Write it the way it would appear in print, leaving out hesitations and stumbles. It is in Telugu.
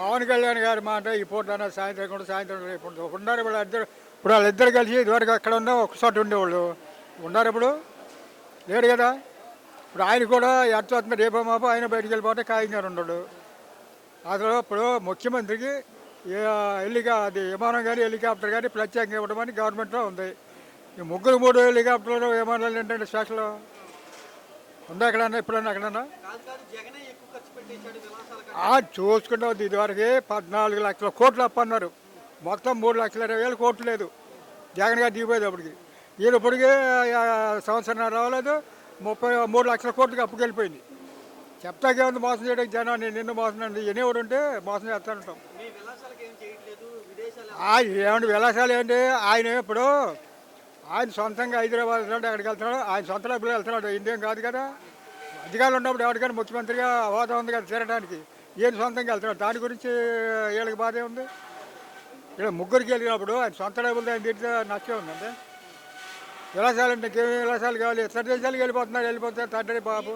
పవన్ కళ్యాణ్ గారి మాట ఈ పూట సాయంత్రం కూడా సాయంత్రం రేపు ఉన్నారు ఇప్పుడు ఇద్దరు. ఇప్పుడు వాళ్ళిద్దరు కలిసి ఇదివరకు అక్కడ ఉన్న ఒకసారి ఉండేవాళ్ళు ఉన్నారు. ఇప్పుడు లేరు కదా. ఇప్పుడు ఆయన కూడా ఎట్లా రేపో మాపో ఆయన బయటికి వెళ్ళిపోతే ఖాయంగా ఉండడు. అసలు ఇప్పుడు ముఖ్యమంత్రికి అది విమానం కానీ హెలికాప్టర్ కానీ ప్రత్యేకంగా ఇవ్వడమని గవర్నమెంట్లో ఉంది. ఈ ముగ్గురు 3 హెలికాప్టర్లు విమానాలు ఏంటంటే స్పెషల్ ఉందా ఎక్కడన్నా ఎప్పుడన్నా ఎక్కడన్నా చూసుకుంటే ఇదివరకు 14 లక్షల కోట్లు అప్పు అన్నారు. మొత్తం 3,20,000 కోట్లు లేదు. జగన్ గారు దిగిపోయేది అప్పటికి. ఈయన ఇప్పటికే సంవత్సరం రావలేదు 33 లక్షల కోట్లకి అప్పుకి వెళ్ళిపోయింది. చెప్తాకే ఉంది మోసం చేయడానికి జనాన్ని. నిన్ను మోసం అండి ఎనేవాడు ఉంటే మోసం చేస్తానంటాం. ఏమంటే విలాసాలు ఏంటి? ఆయన ఇప్పుడు ఆయన సొంతంగా హైదరాబాద్ వెళ్తున్నాడు, ఎక్కడికి వెళ్తున్నాడు, ఆయన సొంత డబ్బులు వెళ్తున్నాడు. ఇండియం కాదు కదా. అధికారులు ఉన్నప్పుడు ఎవరికైనా ముఖ్యమంత్రిగా హోదా ఉంది కదా తిరగడానికి. ఈయన సొంతంగా వెళ్తున్నాడు. దాని గురించి వీళ్ళకి బాధే ఉంది. ఇలా ముగ్గురికి వెళ్ళినప్పుడు ఆయన సొంత డబ్బులు ఆయన తిరిగితే నచ్చే ఉందండి. విలాసాలు అంటే ఇంకేమి విలాసాలు కావాలి? ఇతర దేశాలకు వెళ్ళిపోతున్నారు, వెళ్ళిపోతారు తండ్రి బాబు.